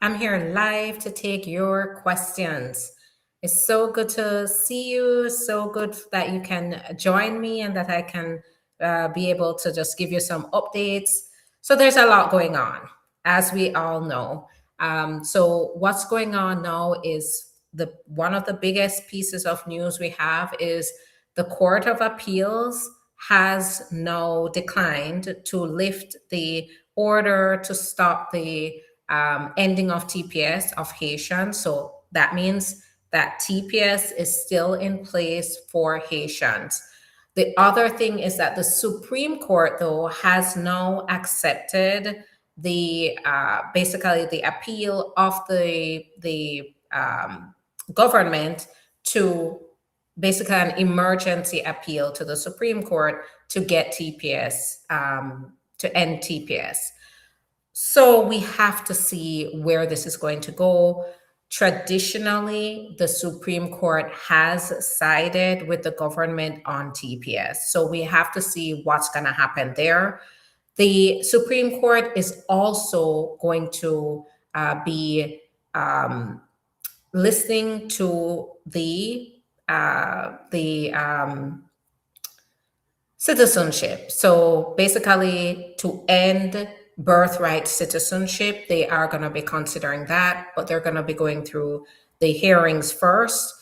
I'm here live to take your questions. It's so good to see you. So good that you can join me and that I can be able to just give you some updates. So there's a lot going on, as we all know. So what's going on now is the one of the biggest pieces of news we have is the Court of Appeals has now declined to lift the order to stop the ending of TPS of Haitians. So that means that TPS is still in place for Haitians. The other thing is that the Supreme Court, though, has now accepted the basically the appeal of the government to basically an emergency appeal to the Supreme Court to get TPS to end TPS. So we have to see where this is going to go. Traditionally, the Supreme Court has sided with the government on TPS. So we have to see what's going to happen there. The Supreme Court is also going to be listening to the citizenship. So basically, to end birthright citizenship, they are going to be considering that, but they're going to be going through the hearings first.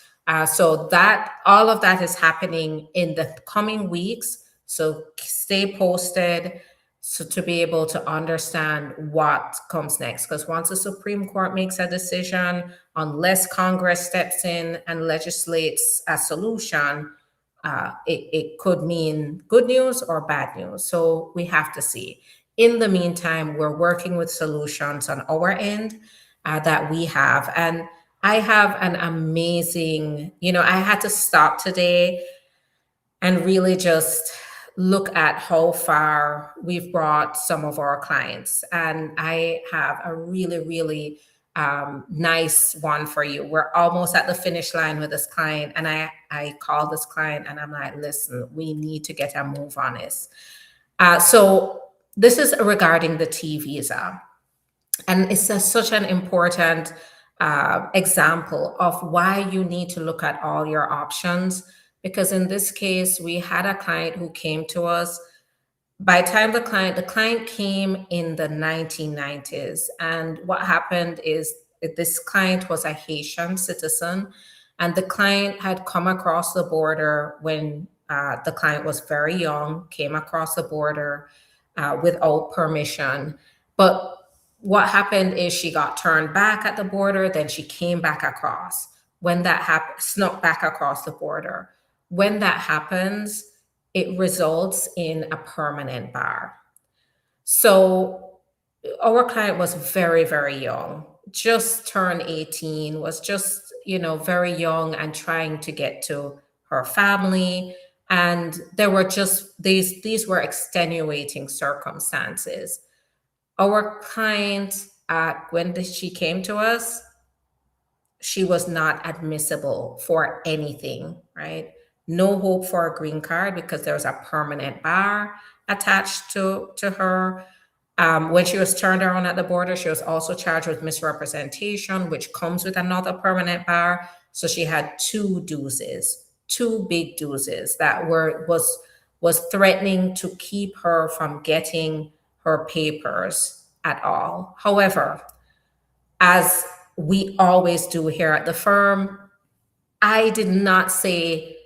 So that all of that is happening in the coming weeks. So stay posted so to be able to understand what comes next. Because once the Supreme Court makes a decision, unless Congress steps in and legislates a solution, it could mean good news or bad news. So we have to see. In the meantime, we're working with solutions on our end that we have. And I have an amazing, I had to stop today and really just look at how far we've brought some of our clients. And I have a really, really nice one for you. We're almost at the finish line with this client. And I called this client and I'm like, listen, we need to get a move on this. So this is regarding the T visa. And it's such an important example of why you need to look at all your options. Because in this case, we had a client who came to us. By the time the client came in the 1990s. And what happened is this client was a Haitian citizen. And the client had come across the border when the client was very young, came across the border without permission. But what happened is she got turned back at the border, then she came back across. When that happened, snuck back across the border. When that happens, it results in a permanent bar. So our client was very, very young, just turned 18, was just, very young and trying to get to her family. And there were just these were extenuating circumstances. Our client, when she came to us, she was not admissible for anything, right? No hope for a green card because there was a permanent bar attached to her. When she was turned around at the border, she was also charged with misrepresentation, which comes with another permanent bar. So she had two big deuces that was threatening to keep her from getting her papers at all. However, as we always do here at the firm, I did not say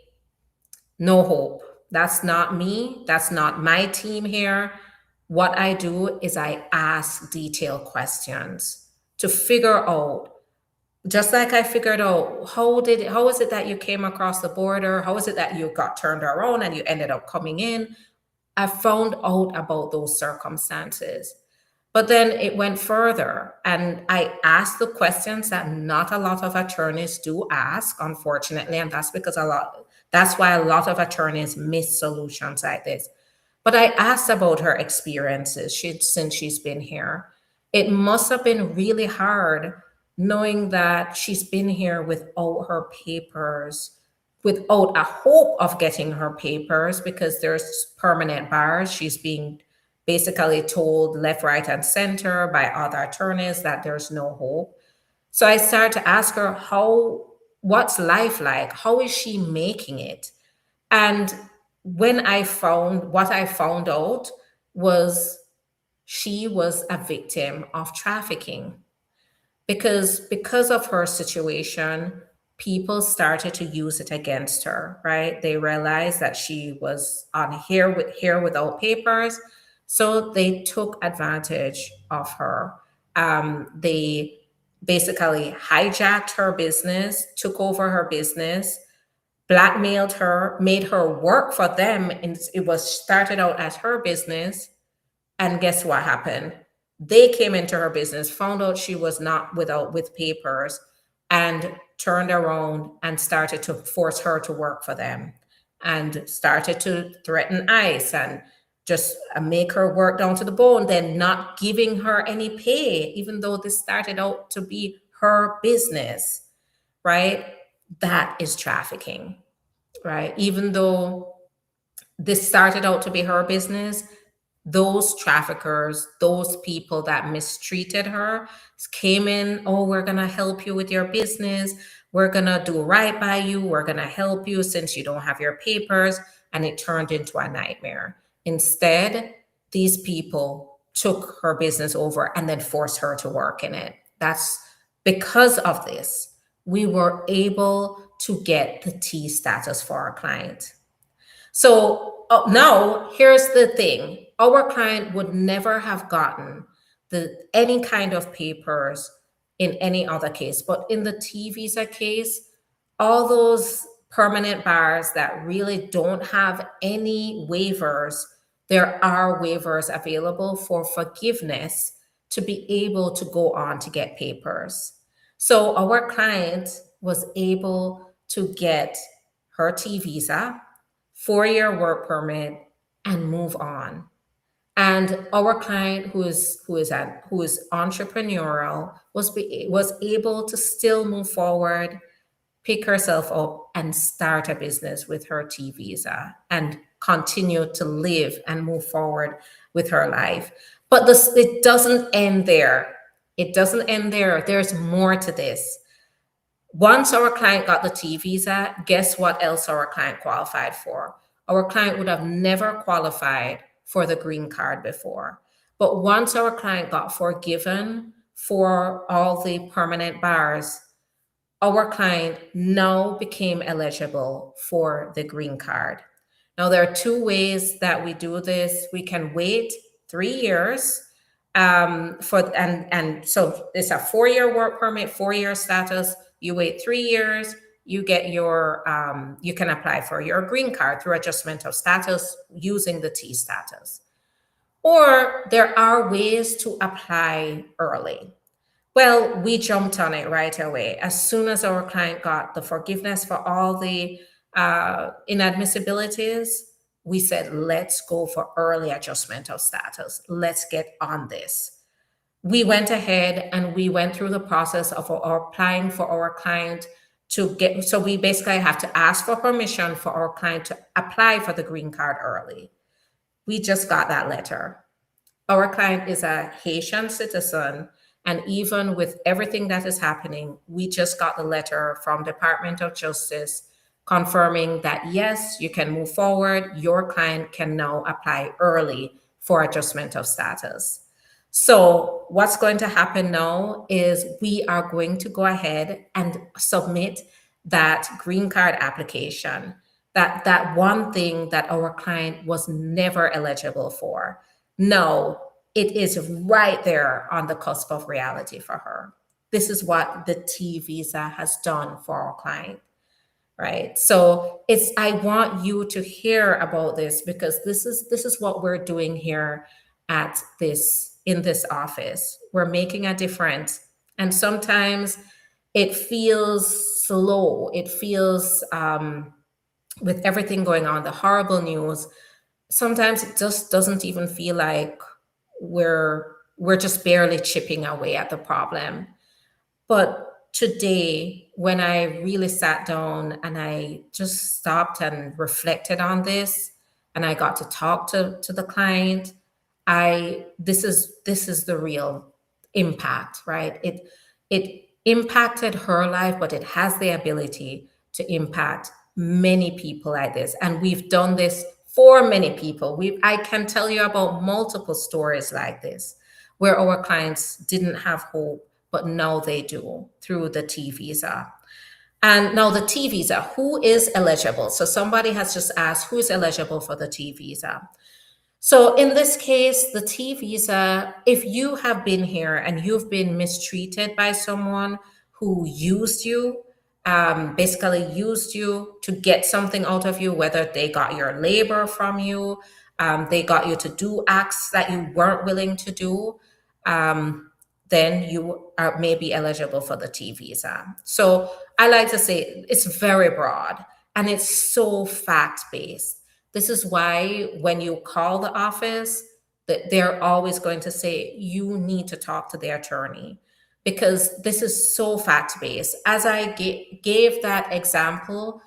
no hope. That's not me. That's not my team here. What I do is I ask detailed questions to figure out, just like I figured out, how is it that you came across the border? How is it that you got turned around and you ended up coming in? I found out about those circumstances. But then it went further, and I asked the questions that not a lot of attorneys do ask, unfortunately, and that's why a lot of attorneys miss solutions like this. But I asked about her experiences since she's been here. It must have been really hard knowing that she's been here without her papers, without a hope of getting her papers because there's permanent bars. She's being basically told left, right, and center by other attorneys that there's no hope. So I started to ask her, what's life like? How is she making it? And what I found out was she was a victim of trafficking, because of her situation, people started to use it against her, right? They realized that she was on here without papers, so they took advantage of her. They basically hijacked her business, took over her business, blackmailed her, made her work for them, and it was started out as her business. And guess what happened? They came into her business, found out she was not with papers, and turned around and started to force her to work for them, and started to threaten ICE and just make her work down to the bone, then not giving her any pay, even though this started out to be her business, right? That is trafficking, right? Even though this started out to be her business, those traffickers, those people that mistreated her came in, oh, we're going to help you with your business. We're going to do right by you. We're going to help you since you don't have your papers. And it turned into a nightmare. Instead, these people took her business over and then forced her to work in it. That's because of this, we were able to get the T status for our client. So now here's the thing. Our client would never have gotten any kind of papers in any other case. But in the T visa case, all those permanent bars that really don't have any waivers, there are waivers available for forgiveness to be able to go on to get papers. So our client was able to get her T visa, 4-year work permit, and move on. And our client, who is entrepreneurial, was able to still move forward, pick herself up, and start a business with her T visa, and continue to live and move forward with her life. But it doesn't end there. It doesn't end there. There's more to this. Once our client got the T visa, guess what else our client qualified for? Our client would have never qualified for the green card before. But once our client got forgiven for all the permanent bars, our client now became eligible for the green card. Now, there are two ways that we do this. We can wait 3 years and so it's a 4-year work permit, 4-year status. You wait 3 years, you get your you can apply for your green card through adjustment of status using the T status. Or there are ways to apply early. Well, we jumped on it right away. As soon as our client got the forgiveness for all the inadmissibilities, we said, let's go for early adjustment of status. Let's get on this. We went ahead and we went through the process of applying for our client to get, so we basically have to ask for permission for our client to apply for the green card early. We just got that letter. Our client is a Haitian citizen, and even with everything that is happening, we just got the letter from Department of Justice confirming that, yes, you can move forward. Your client can now apply early for adjustment of status. So what's going to happen now is we are going to go ahead and submit that green card application, that one thing that our client was never eligible for. No, it is right there on the cusp of reality for her. This is what the T visa has done for our client, right? So I want you to hear about this, because this is what we're doing here in this office. We're making a difference. And sometimes it feels slow. It feels, with everything going on, the horrible news, sometimes it just doesn't even feel like we're just barely chipping away at the problem. But today, when I really sat down and I just stopped and reflected on this, and I got to talk to the client, This is the real impact, right? It impacted her life, but it has the ability to impact many people like this. And we've done this for many people. I can tell you about multiple stories like this where our clients didn't have hope, but now they do through the T visa. And now the T visa, who is eligible? So somebody has just asked, who is eligible for the T visa? So in this case, the T visa, if you have been here and you've been mistreated by someone who used you, basically used you to get something out of you, whether they got your labor from you, they got you to do acts that you weren't willing to do, um, then you are maybe eligible for the T visa. So I like to say it's very broad and it's so fact based. This is why when you call the office, that they're always going to say you need to talk to the attorney because this is so fact based. As I gave that example,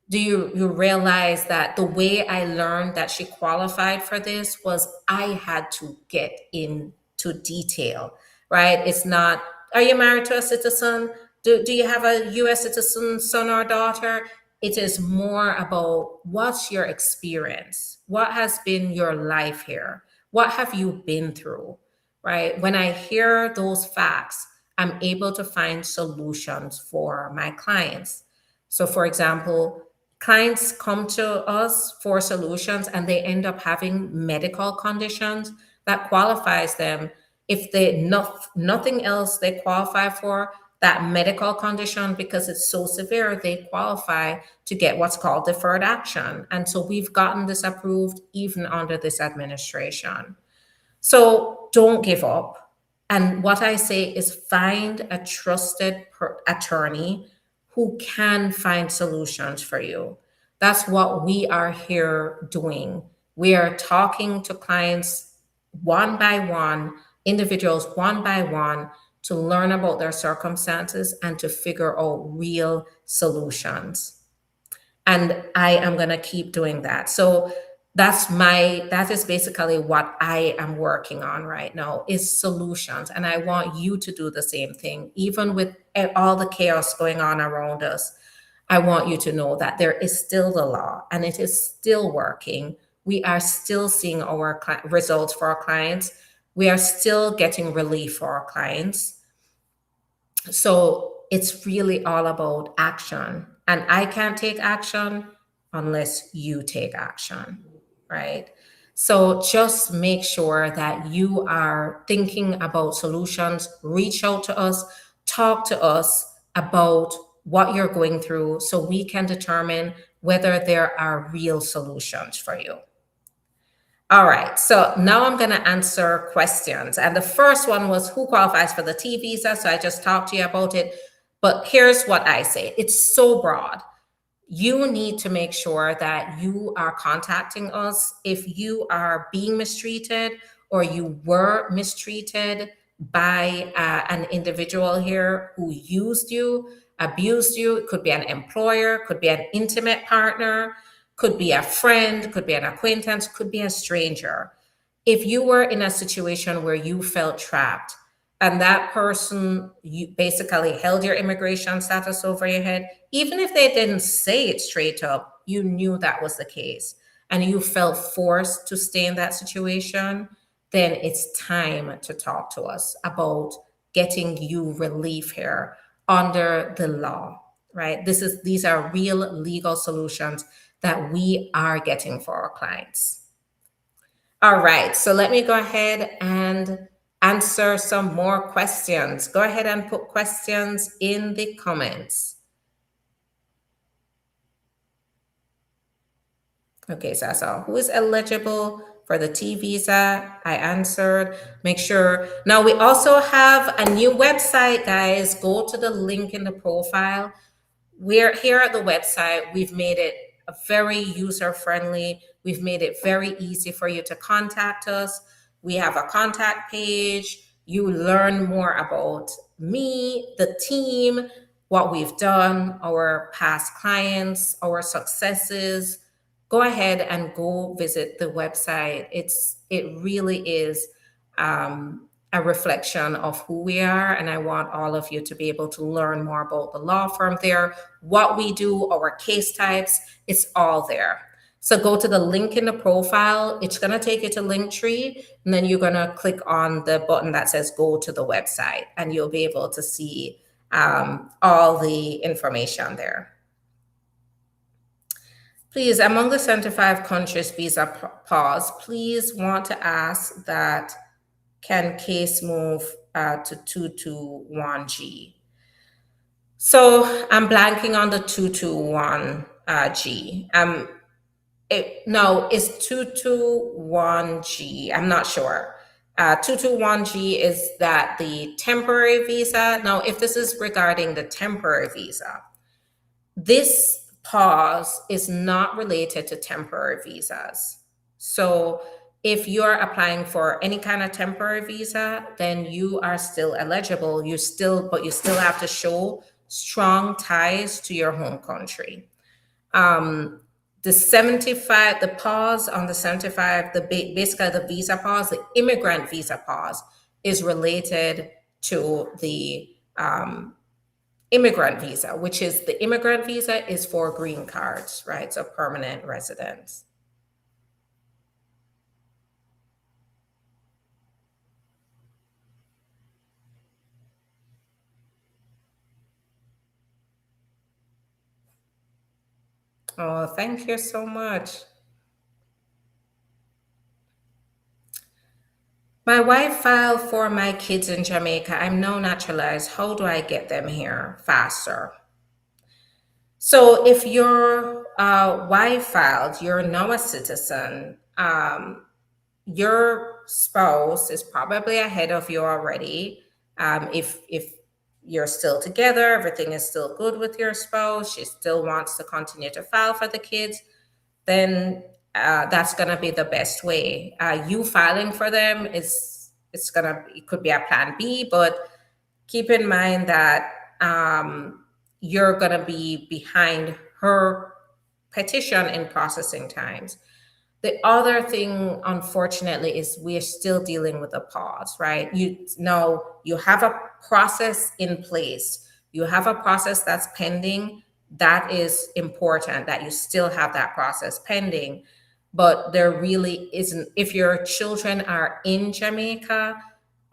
do you realize that the way I learned that she qualified for this was I had to get into detail, right? It's not, are you married to a citizen? Do you have a US citizen son or daughter? It is more about what's your experience? What has been your life here? What have you been through, right? When I hear those facts, I'm able to find solutions for my clients. So, for example, clients come to us for solutions and they end up having medical conditions that qualifies them. If they nothing else they qualify for, that medical condition, because it's so severe, they qualify to get what's called deferred action. And so we've gotten this approved even under this administration. So don't give up. And what I say is find a trusted attorney who can find solutions for you. That's what we are here doing. We are talking to clients one by one, individuals one by one, to learn about their circumstances and to figure out real solutions. And I am going to keep doing that. So that is basically what I am working on right now is solutions. And I want you to do the same thing, even with all the chaos going on around us. I want you to know that there is still the law and it is still working. We are still seeing our results for our clients. We are still getting relief for our clients. So it's really all about action. And I can't take action unless you take action, right? So just make sure that you are thinking about solutions, reach out to us, talk to us about what you're going through so we can determine whether there are real solutions for you. All right, so now I'm going to answer questions. And the first one was who qualifies for the T visa? So I just talked to you about it. But here's what I say. It's so broad. You need to make sure that you are contacting us if you are being mistreated or you were mistreated by an individual here who used you, abused you. It could be an employer, could be an intimate partner, could be a friend, could be an acquaintance, could be a stranger. If you were in a situation where you felt trapped and that person you basically held your immigration status over your head, even if they didn't say it straight up, you knew that was the case and you felt forced to stay in that situation, then it's time to talk to us about getting you relief here under the law, right? These are real legal solutions that we are getting for our clients. All right, so let me go ahead and answer some more questions. Go ahead and put questions in the comments. Okay, so that's all. Who is eligible for the T visa? I answered. Make sure. Now we also have a new website, guys. Go to the link in the profile. We're here at the website. We've made it very user-friendly. We've made it very easy for you to contact us. We have a contact page. You learn more about me, the team, what we've done, our past clients, our successes, go ahead and go visit the website. It really is a reflection of who we are, and I want all of you to be able to learn more about the law firm there, what we do, our case types. It's all there. So go to the link in the profile. It's going to take you to Linktree, and then you're going to click on the button that says go to the website, and you'll be able to see all the information there. Please, among the 75 countries visa pause, please want to ask that can case move to 221G? So I'm blanking on the 221G. No, it's 221G. I'm not sure. 221G is that the temporary visa. Now, if this is regarding the temporary visa, this pause is not related to temporary visas. So if you're applying for any kind of temporary visa, then you are still eligible. But you still have to show strong ties to your home country. The pause on the 75, basically the visa pause, the immigrant visa pause is related to the immigrant visa, which is the immigrant visa is for green cards, right? So permanent residents. Oh, thank you so much. My wife filed for my kids in Jamaica. I'm now naturalized. How do I get them here faster? So if your wife filed, you're now a citizen. Your spouse is probably ahead of you already. If you're still together, everything is still good with your spouse, she still wants to continue to file for the kids, then that's going to be the best way. You filing for them it could be a plan B, but keep in mind that you're going to be behind her petition in processing times. The other thing, unfortunately, is we're still dealing with a pause, right? You have a process in place. You have a process that's pending. That is important that you still have that process pending. But there really isn't, if your children are in Jamaica,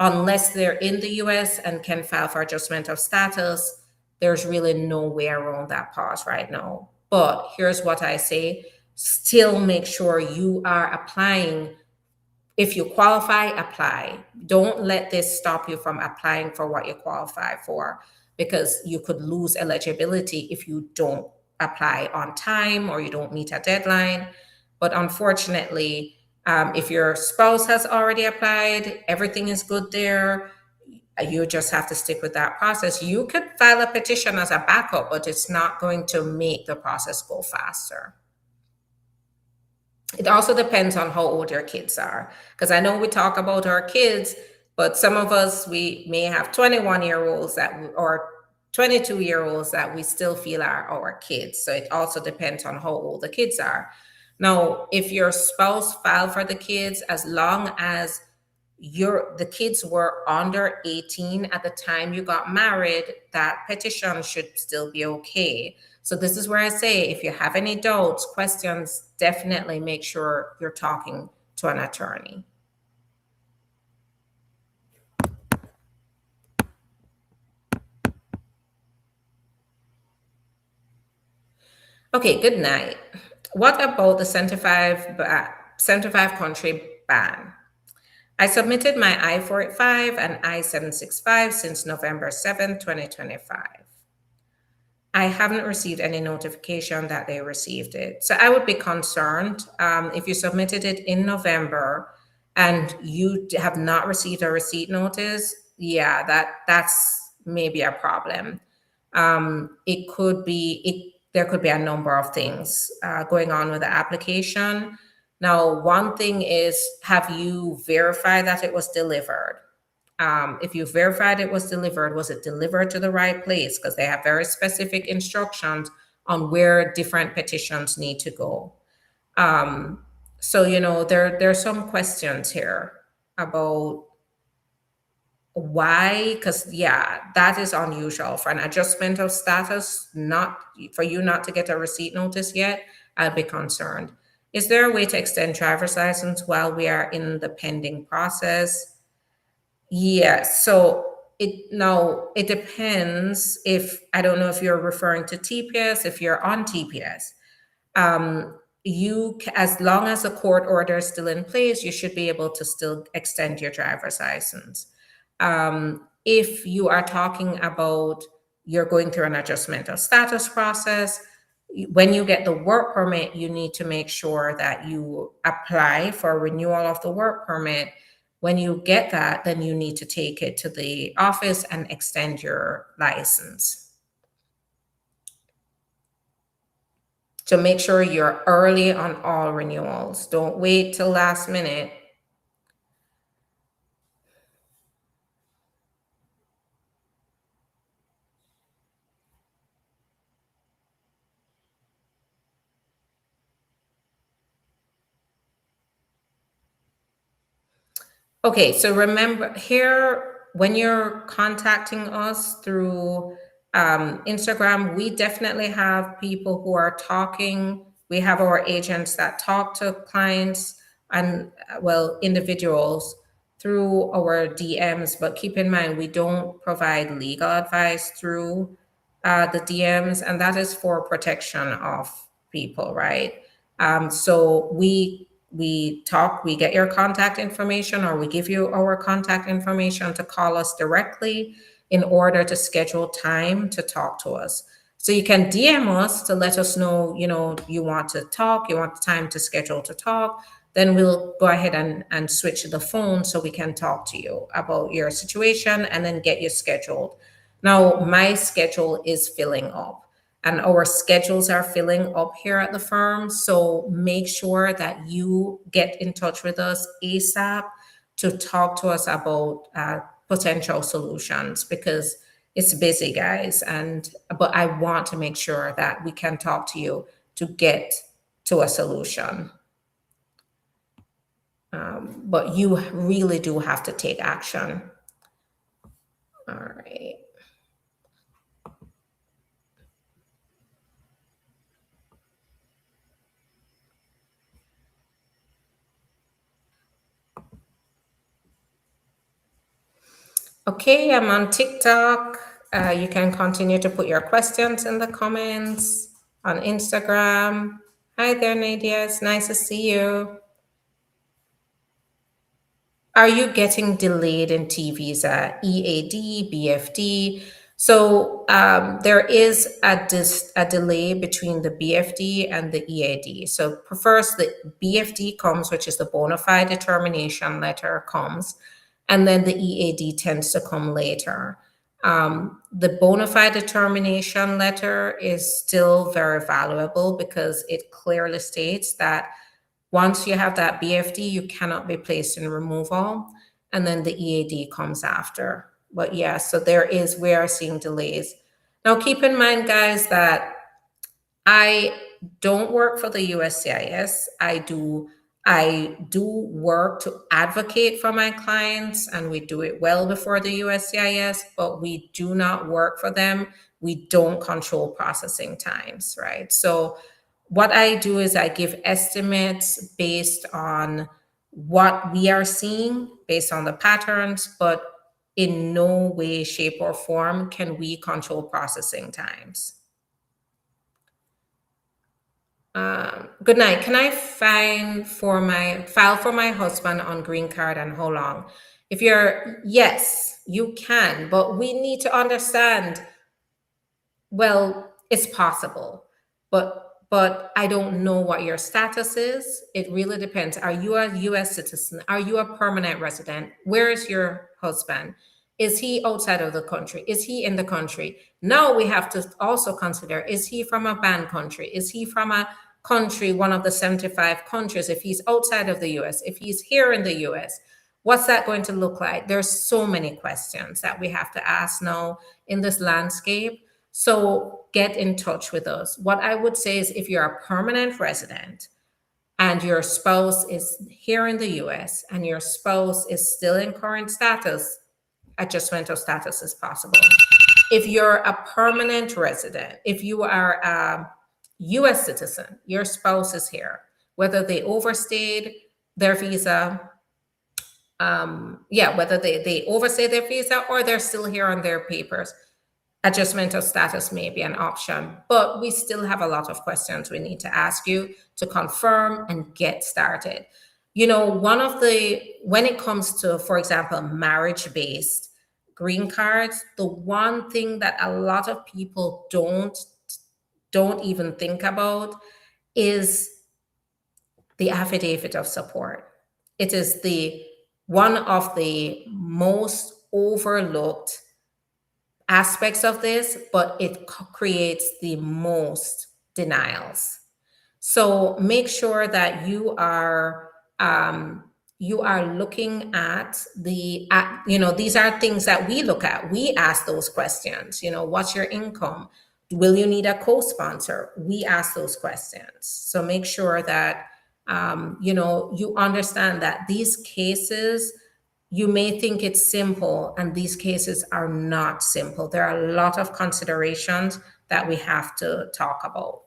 unless they're in the US and can file for adjustment of status, there's really no way around that pause right now. But here's what I say. Still make sure you are applying. If you qualify, apply. Don't let this stop you from applying for what you qualify for, because you could lose eligibility if you don't apply on time or you don't meet a deadline. But unfortunately, if your spouse has already applied, everything is good there, you just have to stick with that process. You could file a petition as a backup, but it's not going to make the process go faster. It also depends on how old your kids are, because I know we talk about our kids, but some of us, we may have 21-year-olds or 22-year-olds that we still feel are our kids. So it also depends on how old the kids are. Now, if your spouse filed for the kids, as long as the kids were under 18 at the time you got married, that petition should still be okay. So this is where I say, if you have any doubts, questions, definitely make sure you're talking to an attorney. Okay, good night. What about the 75 country ban? I submitted my I-485 and I-765 since November 7, 2025. I haven't received any notification that they received it. So I would be concerned if you submitted it in November and you have not received a receipt notice. Yeah, that's maybe a problem. There could be a number of things going on with the application. Now, one thing is, have you verified that it was delivered? If you verified it was delivered, was it delivered to the right place? Because they have very specific instructions on where different petitions need to go. So, there's some questions here about why, because yeah, that is unusual for an adjustment of status, not for you not to get a receipt notice yet. I'd be concerned. Is there a way to extend driver's license while we are in the pending process? Yes. So it depends. If I don't know if you're referring to TPS, if you're on TPS, um, as long as the court order is still in place, you should be able to still extend your driver's license. If you are talking about you're going through an adjustment of status process, when you get the work permit, you need to make sure that you apply for a renewal of the work permit. When you get that, then you need to take it to the office and extend your license. So make sure you're early on all renewals. Don't wait till last minute. Okay, so remember here, when you're contacting us through Instagram, we definitely have people who are talking. We have our agents that talk to clients and, well, individuals through our DMs, but keep in mind, we don't provide legal advice through the DMs, and that is for protection of people, right? So we talk, we get your contact information, or we give you our contact information to call us directly in order to schedule time to talk to us. So you can DM us to let us know, you want to talk, you want the time to schedule to talk. Then we'll go ahead and switch the phone so we can talk to you about your situation and then get you scheduled. Now, my schedule is filling up and our schedules are filling up here at the firm. So make sure that you get in touch with us ASAP to talk to us about potential solutions, because it's busy, guys. But I want to make sure that we can talk to you to get to a solution. But you really do have to take action. All right. Okay, I'm on TikTok. You can continue to put your questions in the comments on Instagram. Hi there, Nadia. It's nice to see you. Are you getting delayed in T visa, EAD, BFD? So there is a delay between the BFD and the EAD. So first, the BFD comes, which is the bona fide determination letter comes, and then the EAD tends to come later. The bona fide determination letter is still very valuable because it clearly states that once you have that BFD, you cannot be placed in removal, and then the EAD comes after. But yeah, so we are seeing delays. Now, keep in mind, guys, that I don't work for the USCIS. I do work to advocate for my clients, and we do it well before the USCIS, but we do not work for them. We don't control processing times, right? So what I do is I give estimates based on what we are seeing, based on the patterns, but in no way, shape, or form can we control processing times. Good night. Can I file for my husband on green card, and how long? Yes, you can, but we need to understand. Well, it's possible, but I don't know what your status is. It really depends. Are you a U.S. citizen? Are you a permanent resident? Where is your husband? Is he outside of the country? Is he in the country? Now we have to also consider, is he from a banned country? Is he from a country, one of the 75 countries? If he's outside of the US, if he's here in the US, what's that going to look like? There's so many questions that we have to ask now in this landscape. So get in touch with us. What I would say is, if you're a permanent resident, and your spouse is here in the US and your spouse is still in current status, adjustment of status is possible. If you're a permanent resident, if you are a US citizen, your spouse is here, whether they overstayed their visa, whether they overstayed their visa or they're still here on their papers, adjustment of status may be an option, but we still have a lot of questions we need to ask you to confirm and get started. You know, when it comes to, for example, marriage-based green cards, the one thing that a lot of people don't even think about is the affidavit of support. It is the one of the most overlooked aspects of this, but it creates the most denials. So make sure that you are looking at these are things that we look at. We ask those questions. You know, what's your income? Will you need a co-sponsor? We ask those questions. So make sure that you understand that these cases, you may think it's simple, and these cases are not simple. There are a lot of considerations that we have to talk about.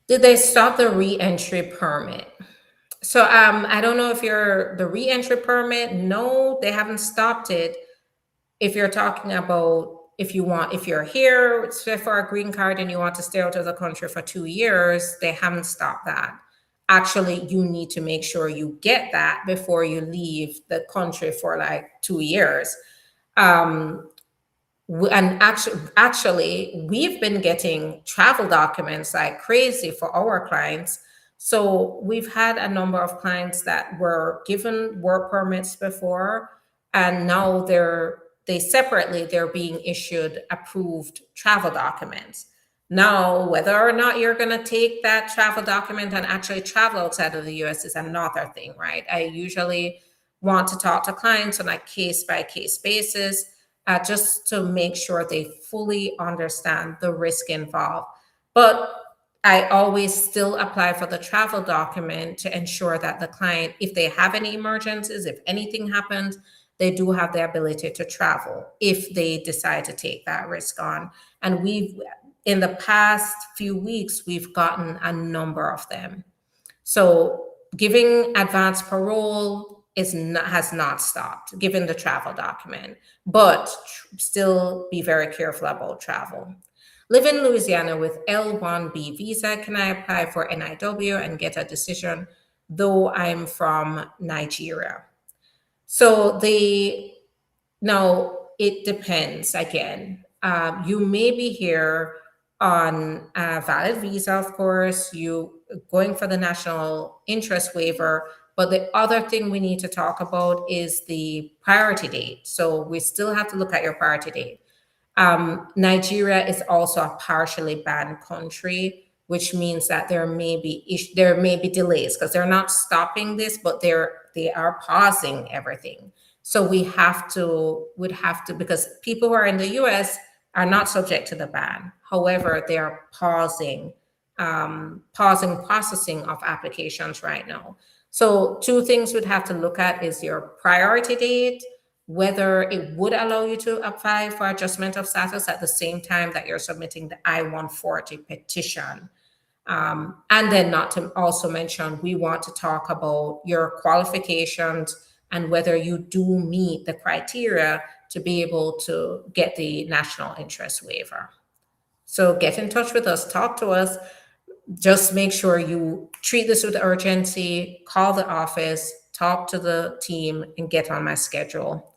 Did they stop the re-entry permit? So I don't know if you're the re-entry permit. No, they haven't stopped it. If you're talking about if you're here for a green card and you want to stay out of the country for 2 years, they haven't stopped that. Actually, you need to make sure you get that before you leave the country for like 2 years. And actually, we've been getting travel documents like crazy for our clients. So we've had a number of clients that were given work permits before, and now they're being issued approved travel documents. Now, whether or not you're going to take that travel document and actually travel outside of the US is another thing, right? I usually want to talk to clients on a case-by-case basis, just to make sure they fully understand the risk involved. But I always still apply for the travel document to ensure that the client, if they have any emergencies, if anything happens, they do have the ability to travel if they decide to take that risk on. And in the past few weeks, we've gotten a number of them. So giving advance parole has not stopped, given the travel document, but still be very careful about travel. Live in Louisiana with L1B visa. Can I apply for NIW and get a decision, though I'm from Nigeria? So now it depends again. You may be here on a valid visa, of course, you going for the national interest waiver. But the other thing we need to talk about is the priority date. So we still have to look at your priority date. Nigeria is also a partially banned country, which means that there may be delays because they're not stopping this, but they are pausing everything. So would have to, because people who are in the US are not subject to the ban. However, they are pausing processing of applications right now. So 2 things we'd have to look at is your priority date, whether it would allow you to apply for adjustment of status at the same time that you're submitting the I-140 petition. And then not to also mention, we want to talk about your qualifications and whether you do meet the criteria to be able to get the national interest waiver. So get in touch with us, talk to us. Just make sure you treat this with urgency, call the office, talk to the team, and get on my schedule.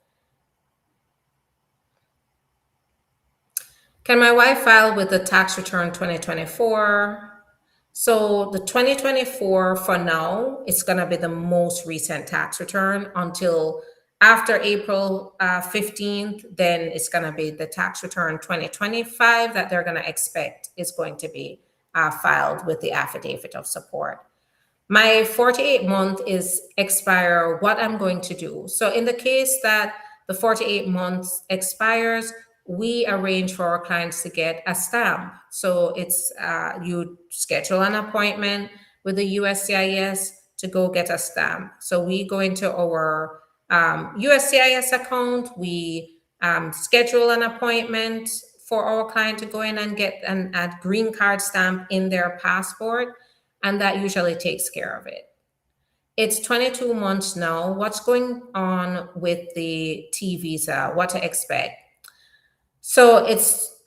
Can my wife file with the tax return 2024? So the 2024, for now, it's going to be the most recent tax return until after April 15th. Then it's going to be the tax return 2025 that they're going to expect is going to be filed with the affidavit of support. My 48-month is expire. What I'm going to do. So in the case that the 48 months expires, we arrange for our clients to get a stamp. So it's you schedule an appointment with the USCIS to go get a stamp. So we go into our USCIS account, we schedule an appointment for our client to go in and get a green card stamp in their passport, and that usually takes care of it. It's 22 months now. What's going on with the T visa? What to expect? So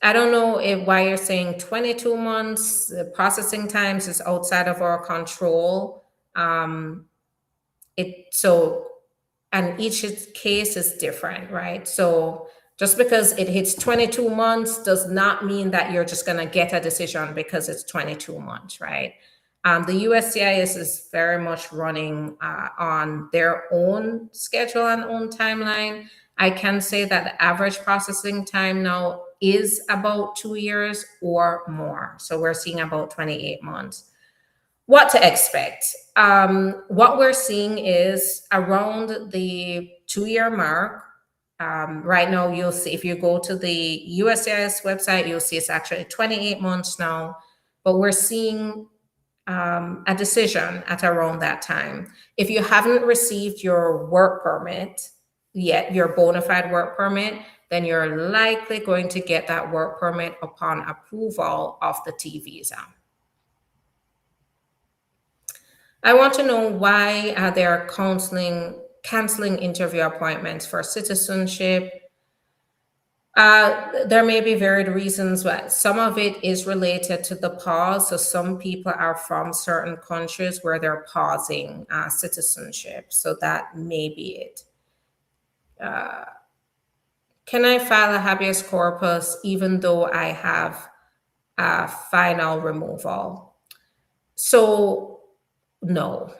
I don't know why you're saying 22 months. The processing times is outside of our control. And each case is different, right? So just because it hits 22 months does not mean that you're just going to get a decision because it's 22 months, right? The USCIS is very much running on their own schedule and own timeline. I can say that the average processing time now is about 2 years or more. So we're seeing about 28 months. What to expect? What we're seeing is around the 2-year mark. Right now, you'll see if you go to the USCIS website, you'll see it's actually 28 months now, but we're seeing a decision at around that time. If you haven't received your work permit yet, your bona fide work permit, then you're likely going to get that work permit upon approval of the T visa. I want to know why they're canceling interview appointments for citizenship. There may be varied reasons, but some of it is related to the pause. So some people are from certain countries where they're pausing citizenship. So that may be it. Can I file a habeas corpus even though I have a final removal? So no.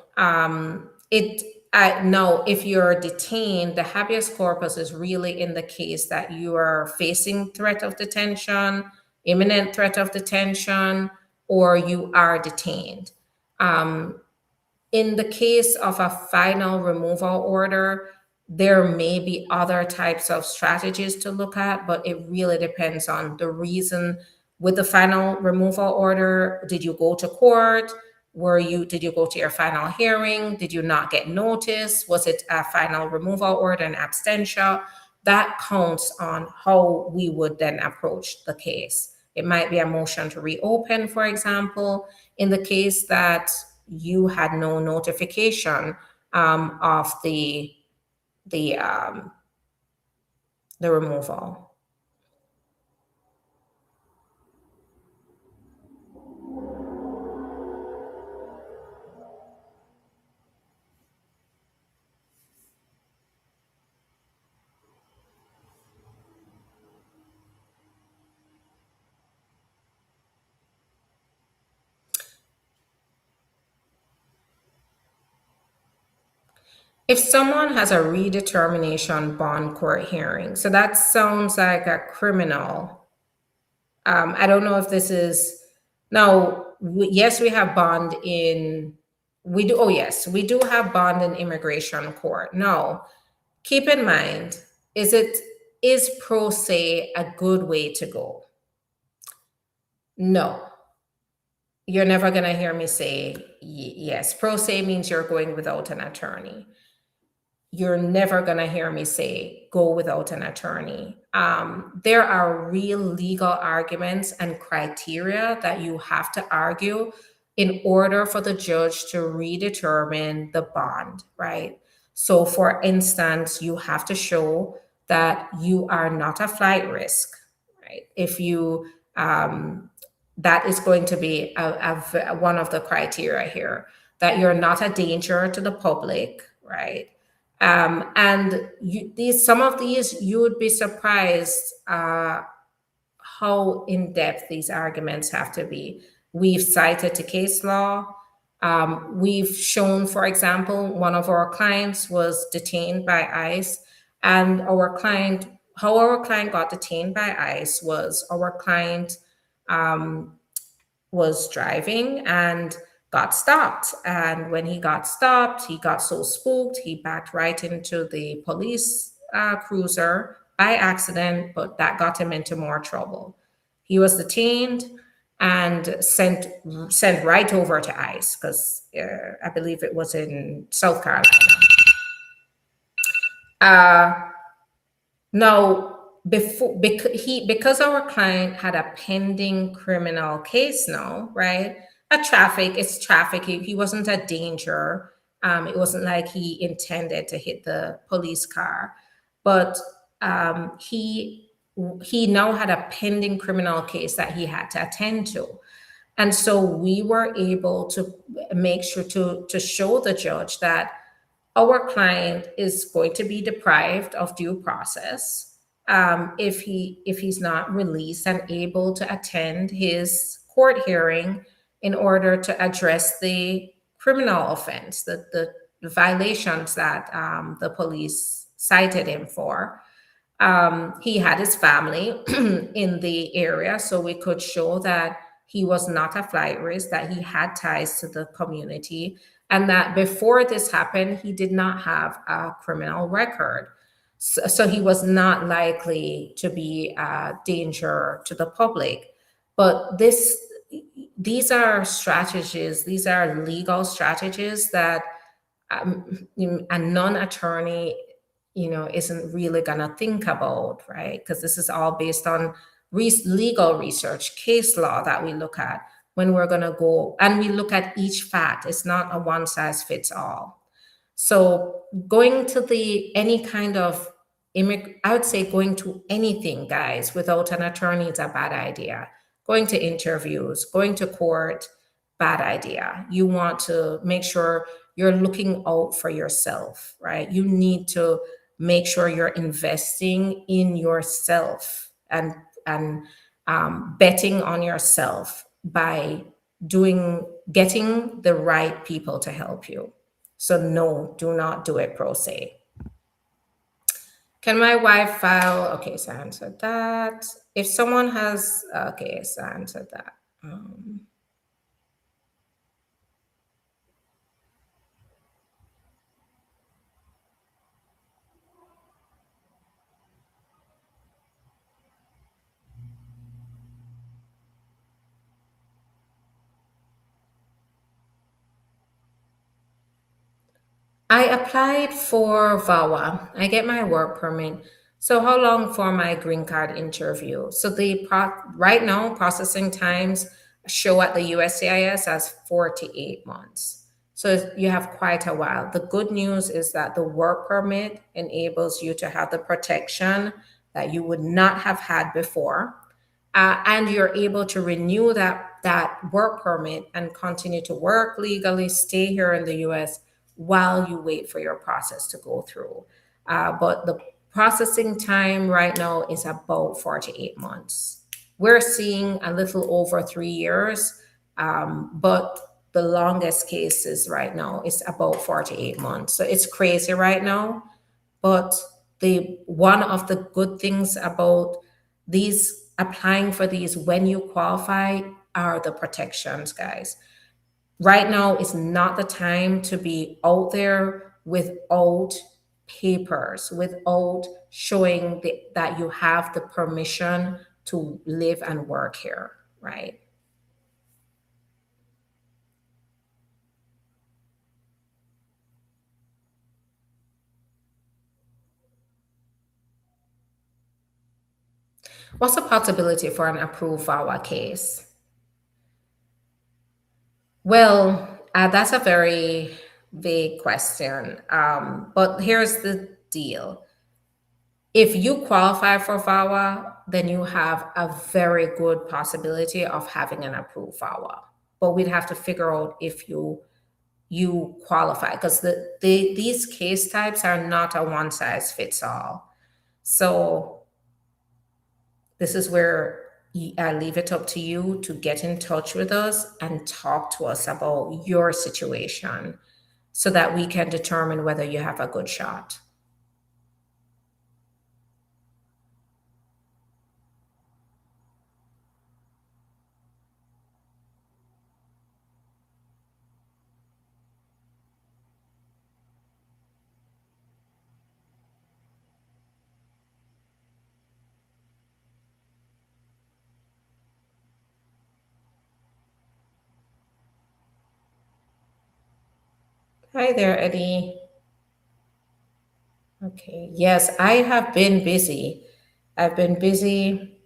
No, if you're detained, the habeas corpus is really in the case that you are facing threat of detention, imminent threat of detention, or you are detained. In the case of a final removal order, there may be other types of strategies to look at, but it really depends on the reason. With the final removal order, did you go to court? Did you go to your final hearing? Did you not get notice? Was it a final removal order and abstention? That counts on how we would then approach the case. It might be a motion to reopen, for example, in the case that you had no notification of the removal. If someone has a redetermination bond court hearing, so that sounds like a criminal. I don't know if this is now. Yes, we have bond in. We do. Oh, yes, we do have bond in immigration court. Now, keep in mind, is pro se a good way to go? No. You're never going to hear me say yes. Pro se means you're going without an attorney. You're never going to hear me say go without an attorney. There are real legal arguments and criteria that you have to argue in order for the judge to redetermine the bond, right? So for instance, you have to show that you are not a flight risk, right? If you, that is going to be one of the criteria here, that you're not a danger to the public, right? And some of these, you would be surprised how in-depth these arguments have to be. We've cited to case law. We've shown, for example, one of our clients was detained by ICE, and how our client got detained by ICE was our client was driving and got stopped. And when he got stopped, he got so spooked, he backed right into the police cruiser by accident, but that got him into more trouble. He was detained and sent right over to ICE because I believe it was in South Carolina. Now, because our client had a pending criminal case now, right? It's traffic. He wasn't a danger. It wasn't like he intended to hit the police car, but he now had a pending criminal case that he had to attend to. And so we were able to make sure to show the judge that our client is going to be deprived of due process if he's not released and able to attend his court hearing in order to address the criminal offense, the violations that the police cited him for. He had his family in the area, so we could show that he was not a flight risk, that he had ties to the community, and that before this happened, he did not have a criminal record. So he was not likely to be a danger to the public. But these are strategies, these are legal strategies that a non-attorney isn't really gonna think about, right? Because this is all based on legal research, case law that we look at when we're gonna go, and we look at each fact. It's not a one size fits all. So going to any kind of I would say going to anything, guys, without an attorney is a bad idea. Going to interviews, going to court, bad idea. You want to make sure you're looking out for yourself, right? You need to make sure you're investing in yourself and betting on yourself by getting the right people to help you. So no, do not do it pro se. Can my wife file? Okay, so I answered that. If someone has, okay, so I answered that. I applied for VAWA. I get my work permit. So how long for my green card interview? So right now processing times show at the USCIS as 48 months. So you have quite a while. The good news is that the work permit enables you to have the protection that you would not have had before. And you're able to renew that work permit and continue to work legally, stay here in the US while you wait for your process to go through. But the processing time right now is about 48 months. We're seeing a little over 3 years, but the longest cases right now is about 48 months. So it's crazy right now. But one of the good things about these applying for these when you qualify are the protections, guys. Right now is not the time to be out there without papers, without showing that you have the permission to live and work here, right? What's the possibility for an approved VAWA case? Well, that's a very vague question. But here's the deal. If you qualify for VAWA, then you have a very good possibility of having an approved VAWA. But we'd have to figure out if you qualify, because these case types are not a one size fits all. So this is where I leave it up to you to get in touch with us and talk to us about your situation so that we can determine whether you have a good shot. Hi there, Eddie. Okay. Yes, I have been busy. I've been busy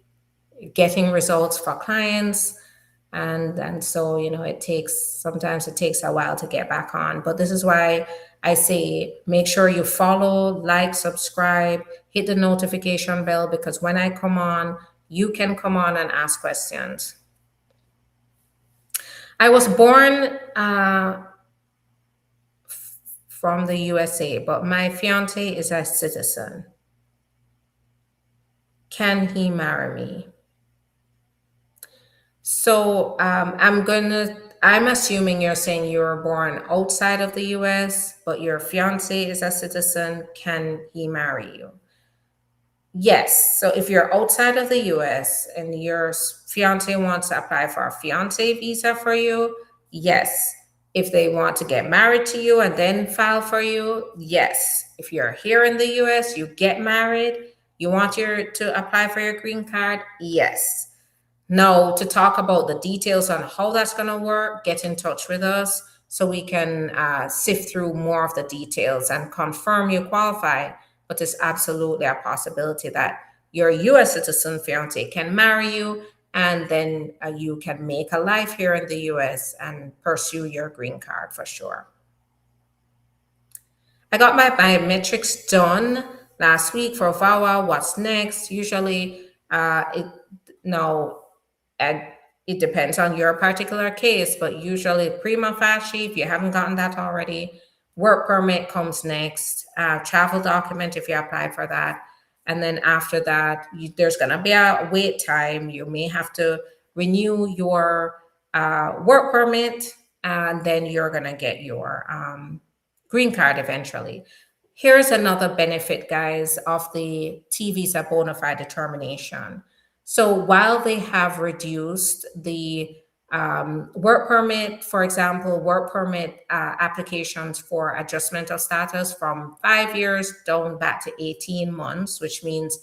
getting results for clients, and so it takes sometimes it takes a while to get back on. But this is why I say make sure you follow, like, subscribe, hit the notification bell, because when I come on, you can come on and ask questions. I was born from the USA, but my fiance is a citizen. Can he marry me? So I'm assuming you're saying you were born outside of the US, but your fiance is a citizen. Can he marry you? Yes. So if you're outside of the US and your fiance wants to apply for a fiance visa for you, yes. If they want to get married to you and then file for you, yes. If you're here in the US, you get married, you want to apply for your green card, yes. Now, to talk about the details on how that's going to work, get in touch with us so we can sift through more of the details and confirm you qualify. But it's absolutely a possibility that your US citizen fiance can marry you, and then you can make a life here in the US and pursue your green card for sure. I got my biometrics done last week for VAWA. What's next? Usually, it no, and it depends on your particular case, but usually prima facie, if you haven't gotten that already, work permit comes next, travel document if you apply for that. And then after that, there's going to be a wait time. You may have to renew your work permit, and then you're going to get your green card eventually. Here's another benefit, guys, of the T visa bona fide determination. So while they have reduced the work permit, for example, work permit applications for adjustment of status from 5 years down back to 18 months, which means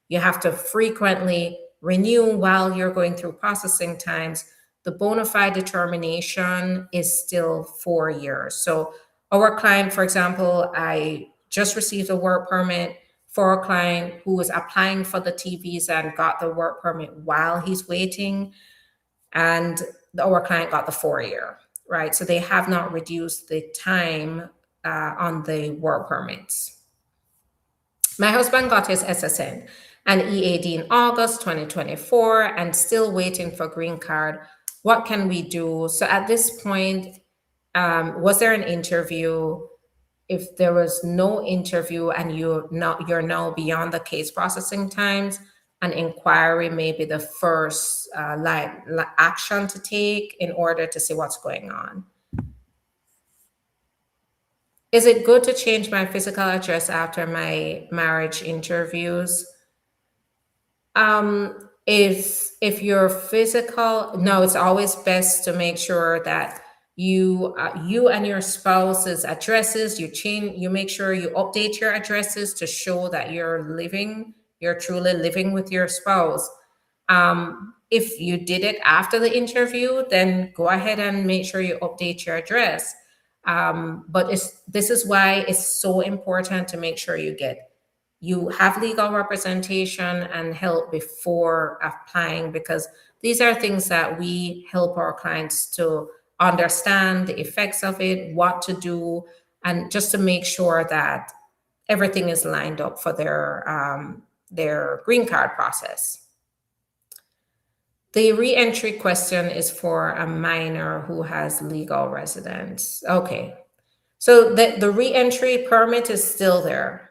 you have to frequently renew while you're going through processing times. The bona fide determination is still 4 years. So our client, for example, I just received a work permit for a client who was applying for the T visa and got the work permit while he's waiting, and our client got the 4 year, right? So they have not reduced the time on the work permits. My husband got his SSN and EAD in August 2024 and still waiting for green card. What can we do? So at this point, was there an interview? If there was no interview and you're now beyond the case processing times, an inquiry may be the first action to take in order to see what's going on. Is it good to change my physical address after my marriage interviews? If your physical, no, it's always best to make sure that you and your spouse's addresses, you make sure you update your addresses to show that you're truly living with your spouse. If you did it after the interview, then go ahead and make sure you update your address. But this is why it's so important to make sure you have legal representation and help before applying, because these are things that we help our clients to understand the effects of it, what to do, and just to make sure that everything is lined up for their green card process. The reentry question is for a minor who has legal residence. Okay, so the reentry permit is still there.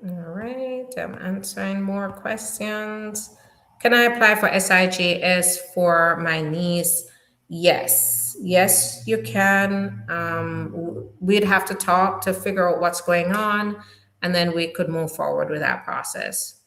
All right, I'm answering more questions. Can I apply for SIJS for my niece? Yes, you can. We'd have to talk to figure out what's going on, and then we could move forward with that process.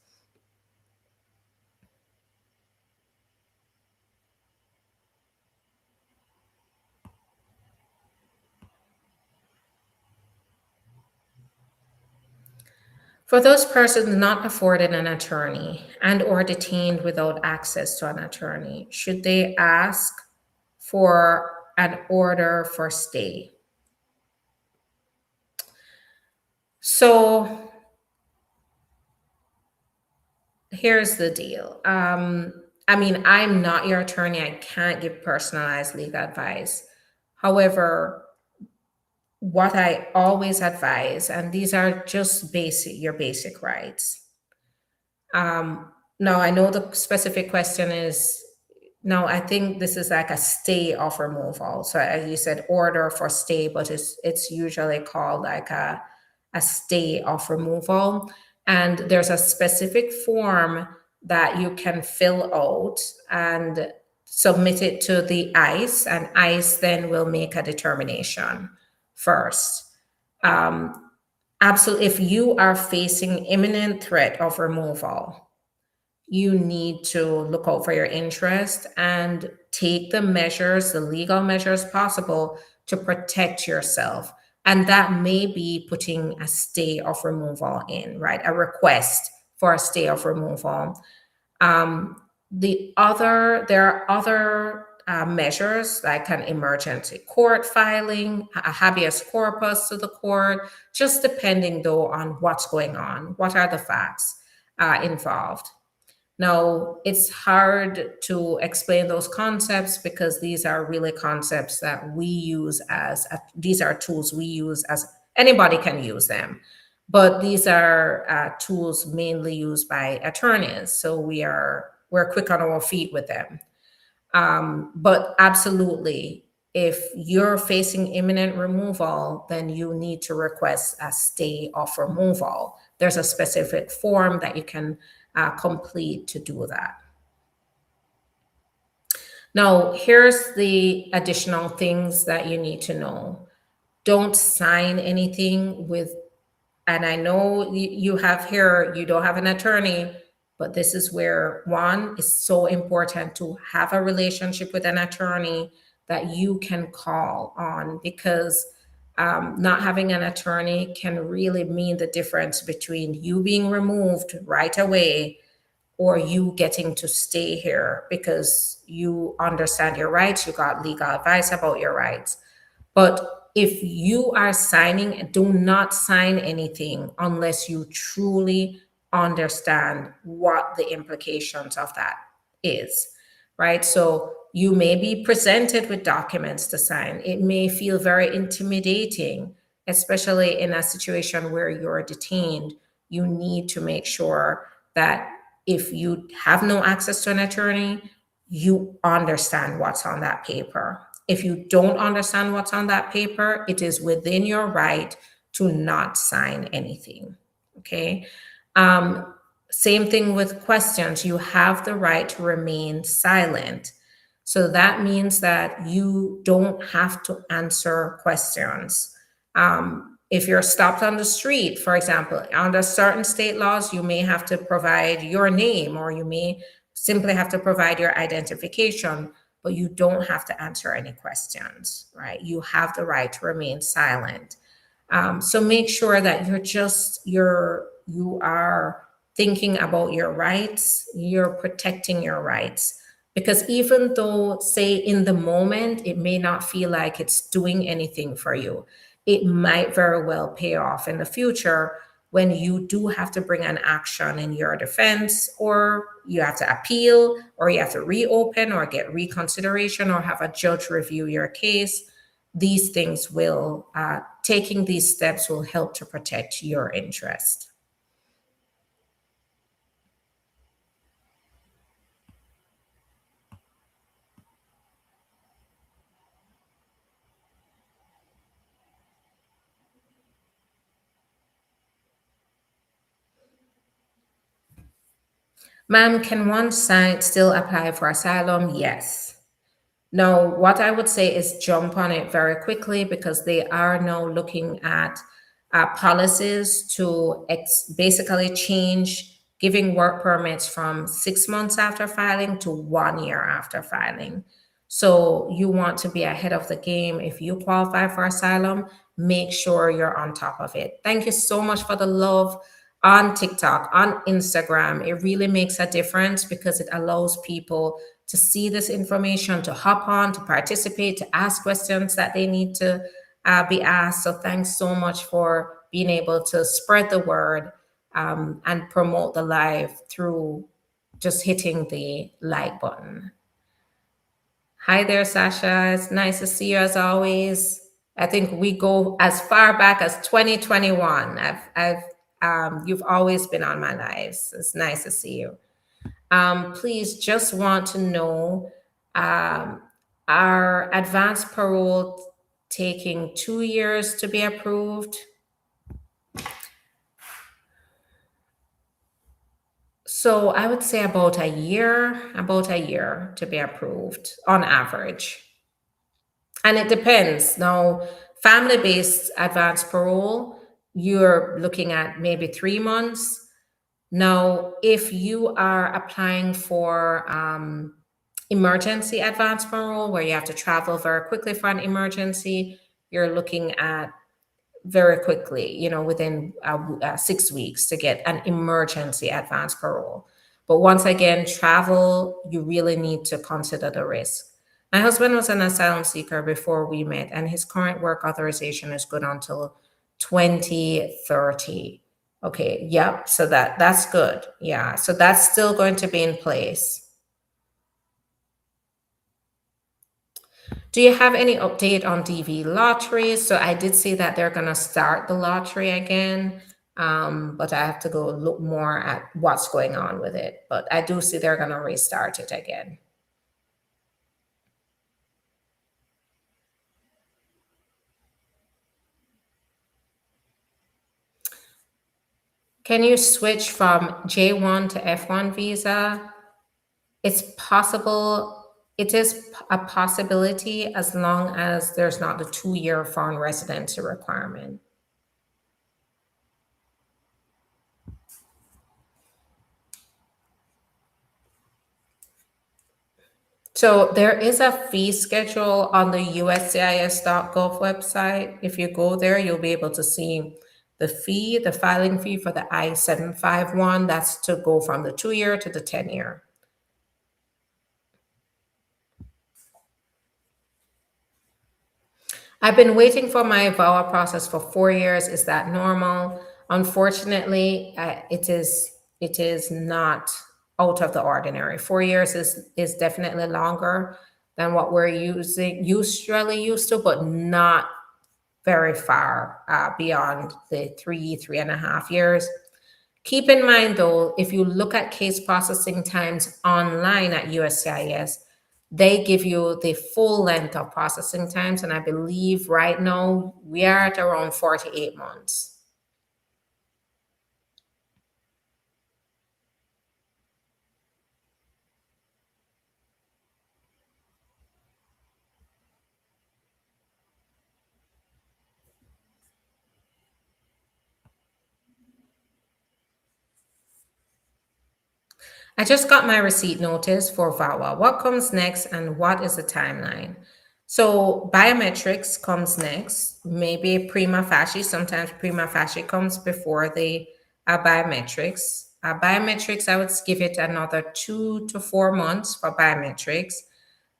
For those persons not afforded an attorney and or detained without access to an attorney, should they ask for an order for stay? So here's the deal. I mean, I'm not your attorney. I can't give personalized legal advice. However, what I always advise, and these are just your basic rights. Now, I know the specific question is, no, I think this is like a stay of removal. So as you said, order for stay, but it's usually called like a stay of removal. And there's a specific form that you can fill out and submit it to the ICE, and ICE then will make a determination first. Absolutely, if you are facing imminent threat of removal, you need to look out for your interest and take the measures, the legal measures possible to protect yourself. And that may be putting a stay of removal in, right? A request for a stay of removal. There are other measures like an emergency court filing, a habeas corpus to the court, just depending though on what's going on, what are the facts involved. Now, it's hard to explain those concepts because these are really concepts that we use these are tools we use as anybody can use them. But these are tools mainly used by attorneys. So we're quick on our feet with them. But absolutely, if you're facing imminent removal, then you need to request a stay of removal. There's a specific form that you can complete to do that. Now, here's the additional things that you need to know. Don't sign anything with, and I know you have here, you don't have an attorney, but this is where one is so important to have a relationship with an attorney that you can call on, because not having an attorney can really mean the difference between you being removed right away or you getting to stay here because you understand your rights, you got legal advice about your rights. But if you are signing, do not sign anything unless you truly understand what the implications of that is, right? So you may be presented with documents to sign. It may feel very intimidating, especially in a situation where you're detained. You need to make sure that if you have no access to an attorney, you understand what's on that paper. If you don't understand what's on that paper, it is within your right to not sign anything. Okay. Same thing with questions. You have the right to remain silent. So that means that you don't have to answer questions. If you're stopped on the street, for example, under certain state laws, you may have to provide your name, or you may simply have to provide your identification, but you don't have to answer any questions, right? You have the right to remain silent. So make sure that you are thinking about your rights, you're protecting your rights. Because even though, say, in the moment, it may not feel like it's doing anything for you, it might very well pay off in the future when you do have to bring an action in your defense, or you have to appeal, or you have to reopen or get reconsideration or have a judge review your case. These things taking these steps will help to protect your interest. Ma'am, can one site still apply for asylum? Yes. Now, what I would say is jump on it very quickly, because they are now looking at policies to basically change giving work permits from 6 months after filing to 1 year after filing. So you want to be ahead of the game. If you qualify for asylum, make sure you're on top of it. Thank you so much for the love on TikTok, on Instagram. It really makes a difference because it allows people to see this information, to hop on, to participate, to ask questions that they need to be asked. So thanks so much for being able to spread the word and promote the live through just hitting the like button. Hi there, Sasha. It's nice to see you as always. I think we go as far back as 2021. You've always been on my lives. It's nice to see you. Please just want to know, our advanced parole taking 2 years to be approved? So I would say about a year to be approved on average. And it depends. Now, family-based advanced parole, you're looking at maybe 3 months. Now, if you are applying for emergency advanced parole, where you have to travel very quickly for an emergency, you're looking at very quickly, within 6 weeks to get an emergency advanced parole. But once again, travel, you really need to consider the risk. My husband was an asylum seeker before we met, and his current work authorization is good until 2030. Okay, yep. So that's good. Yeah. So that's still going to be in place. Do you have any update on DV lotteries? So I did see that they're going to start the lottery again, but I have to go look more at what's going on with it. But I do see they're going to restart it again. Can you switch from J1 to F1 visa? It's possible. It is a possibility as long as there's not the 2-year foreign residency requirement. So there is a fee schedule on the USCIS.gov website. If you go there, you'll be able to see the fee, the filing fee for the I-751. That's to go from the 2-year to the 10-year. I've been waiting for my VAWA process for 4 years. Is that normal? Unfortunately, it is not out of the ordinary. 4 years is definitely longer than what we're usually used to, but not very far beyond the 3.5 years. Keep in mind, though, if you look at case processing times online at USCIS, they give you the full length of processing times. And I believe right now we are at around 48 months. I just got my receipt notice for VAWA. What comes next and what is the timeline? So biometrics comes next, maybe prima facie. Sometimes prima facie comes before the biometrics. Biometrics, I would give it another 2 to 4 months for biometrics.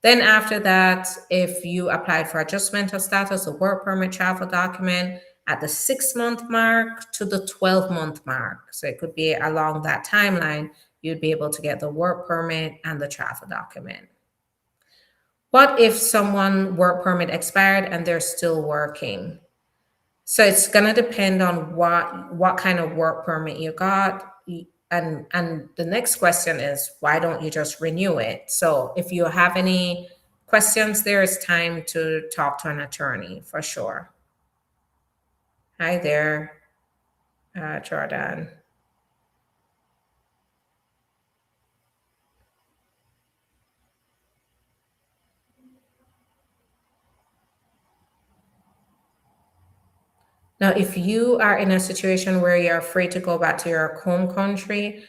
Then after that, if you applied for adjustment of status, a work permit, travel document, at the 6-month mark to the 12-month mark. So it could be along that timeline, you'd be able to get the work permit and the travel document. What if someone work permit expired and they're still working? So it's going to depend on what kind of work permit you got. And the next question is, why don't you just renew it? So if you have any questions, there is time to talk to an attorney for sure. Hi there, Jordan. Now, if you are in a situation where you're afraid to go back to your home country,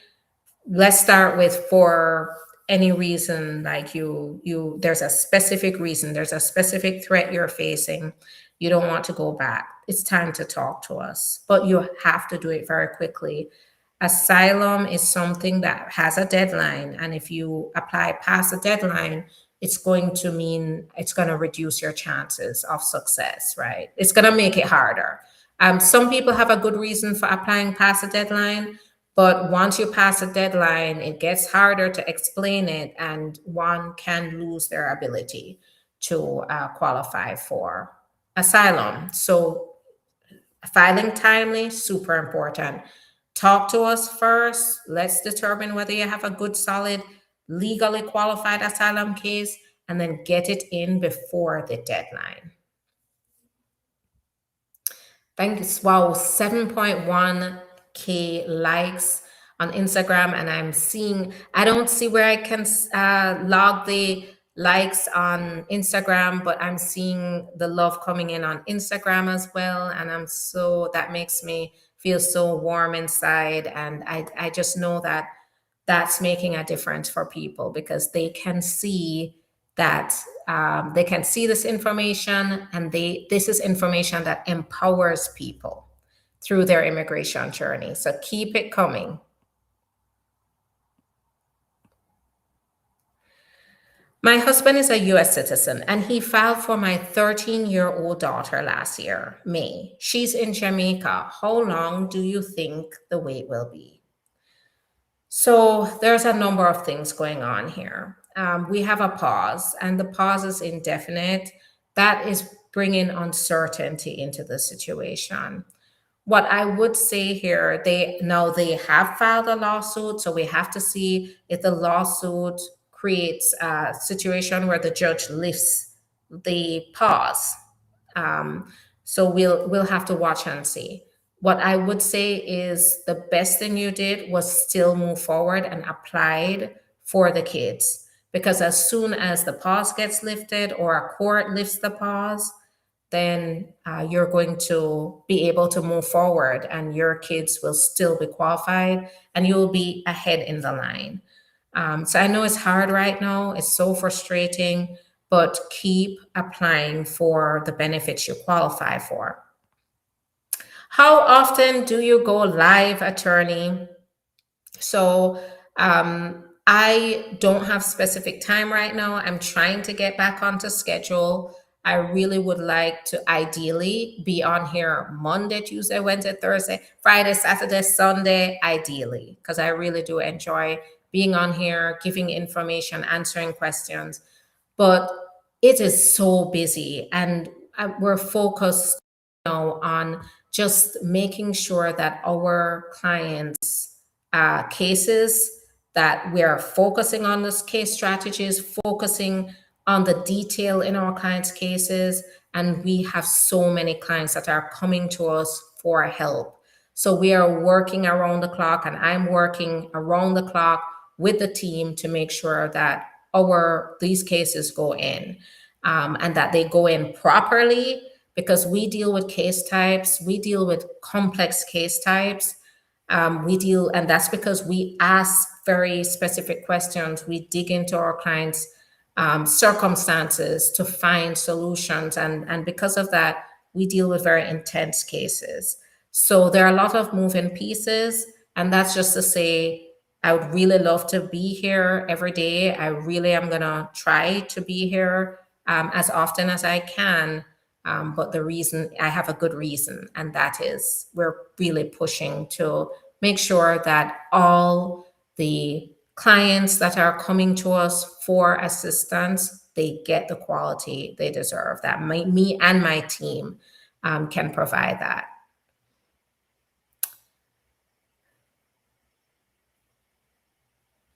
let's start with for any reason, like there's a specific reason, there's a specific threat you're facing, you don't want to go back, it's time to talk to us. But you have to do it very quickly. Asylum is something that has a deadline, and if you apply past the deadline, it's going to mean it's going to reduce your chances of success, right? It's going to make it harder. Some people have a good reason for applying past the deadline, but once you pass a deadline, it gets harder to explain it, and one can lose their ability to qualify for asylum. So filing timely, super important. Talk to us first. Let's determine whether you have a good, solid, legally qualified asylum case, and then get it in before the deadline. Thanks. Wow, 7.1K likes on Instagram, and I don't see where I can log the likes on Instagram, but I'm seeing the love coming in on Instagram as well. And that makes me feel so warm inside. And I just know that that's making a difference for people, because they can see that they can see this information, and this is information that empowers people through their immigration journey. So keep it coming. My husband is a US citizen, and he filed for my 13-year-old daughter last year, May. She's in Jamaica. How long do you think the wait will be? So there's a number of things going on here. We have a pause, and the pause is indefinite. That is bringing uncertainty into the situation. What I would say here, they have filed a lawsuit, so we have to see if the lawsuit creates a situation where the judge lifts the pause. So we'll have to watch and see. What I would say is the best thing you did was still move forward and applied for the kids, because as soon as the pause gets lifted or a court lifts the pause, then you're going to be able to move forward, and your kids will still be qualified, and you'll be ahead in the line. So I know it's hard right now, it's so frustrating, but keep applying for the benefits you qualify for. How often do you go live, attorney? So I don't have specific time right now. I'm trying to get back onto schedule. I really would like to ideally be on here Monday, Tuesday, Wednesday, Thursday, Friday, Saturday, Sunday, ideally, because I really do enjoy being on here, giving information, answering questions. But it is so busy, and we're focused on just making sure that our clients' cases, that we are focusing on this case strategies, focusing on the detail in our clients' cases. And we have so many clients that are coming to us for help. So we are working around the clock, and I'm working around the clock with the team to make sure that these cases go in, and that they go in properly, because we deal with case types, we deal with complex case types. And that's because we ask very specific questions. We dig into our clients' circumstances to find solutions. And because of that, we deal with very intense cases. So there are a lot of moving pieces. And that's just to say, I would really love to be here every day. I really am going to try to be here as often as I can. But I have a good reason, and that is we're really pushing to make sure that all the clients that are coming to us for assistance, they get the quality they deserve, that me and my team can provide that.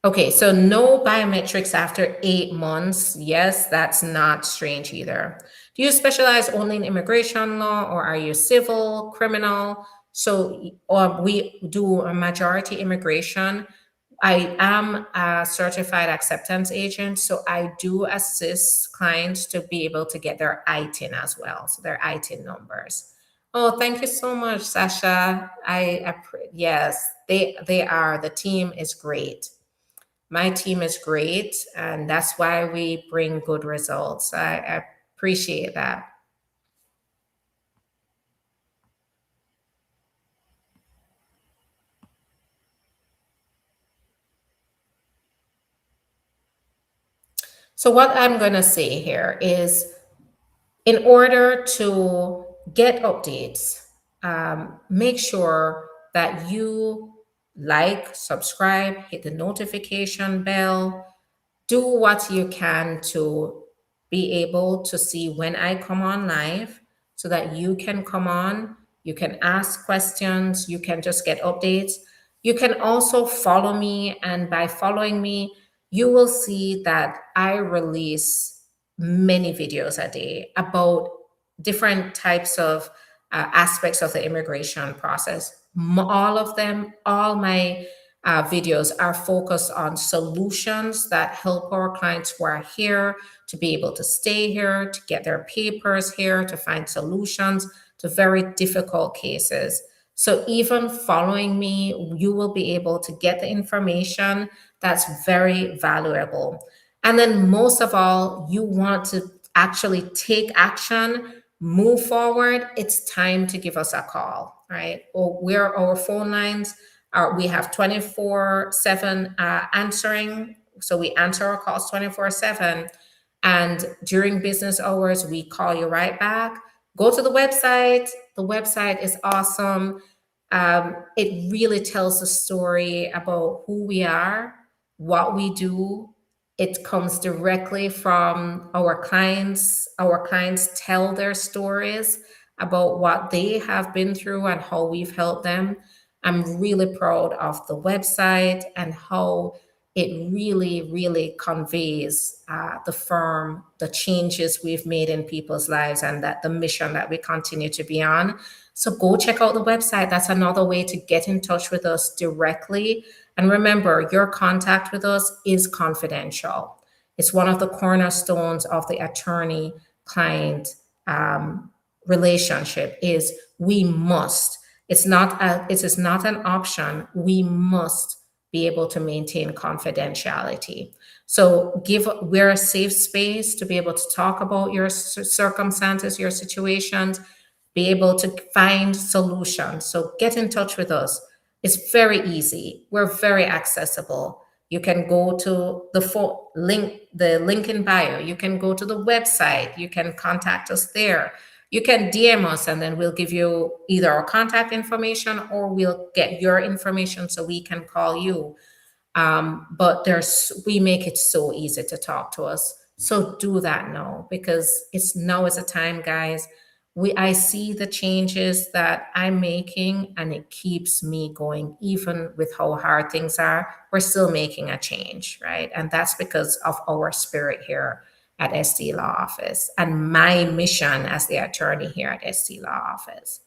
Okay, so no biometrics after 8 months. Yes, that's not strange either. Do you specialize only in immigration law, or are you civil, criminal? So we do a majority immigration. I am a certified acceptance agent, so I do assist clients to be able to get their ITIN as well, so their ITIN numbers. Oh, thank you so much, Sasha. Yes, they are. The team is great. My team is great, and that's why we bring good results. I appreciate that. So what I'm going to say here is, in order to get updates, make sure that you like, subscribe, hit the notification bell, do what you can to be able to see when I come on live so that you can come on, you can ask questions, you can just get updates. You can also follow me, and by following me, you will see that I release many videos a day about different types of aspects of the immigration process. All of them, all my videos are focused on solutions that help our clients who are here to be able to stay here, to get their papers here, to find solutions to very difficult cases. So even following me, you will be able to get the information that's very valuable. And then most of all, you want to actually take action, move forward. It's time to give us a call, right? Or where our phone lines are, we have 24/7 answering. So we answer our calls 24/7. And during business hours, we call you right back. Go to the website. The website is awesome. It really tells the story about who we are, what we do. It comes directly from our clients. Our clients tell their stories about what they have been through and how we've helped them. I'm really proud of the website and how it really, really conveys the firm, the changes we've made in people's lives, and that the mission that we continue to be on. So go check out the website. That's another way to get in touch with us directly. And remember, your contact with us is confidential. It's one of the cornerstones of the attorney client relationship is we must. It is not an option. We must be able to maintain confidentiality. So we're a safe space to be able to talk about your circumstances, your situations, be able to find solutions. So get in touch with us. It's very easy. We're very accessible. You can go to the link in bio. You can go to the website. You can contact us there. You can DM us, and then we'll give you either our contact information or we'll get your information so we can call you. But we make it so easy to talk to us. So do that now, because now is the time, guys. I see the changes that I'm making, and it keeps me going. Even with how hard things are, we're still making a change, right? And that's because of our spirit here at SD Law Office and my mission as the attorney here at SD Law Office.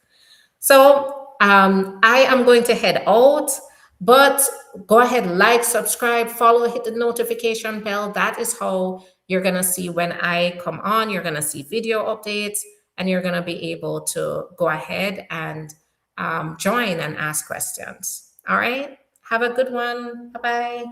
So I am going to head out, but go ahead, like, subscribe, follow, hit the notification bell. That is how you're going to see when I come on. You're going to see video updates, and you're going to be able to go ahead and join and ask questions. All right. Have a good one. Bye-bye.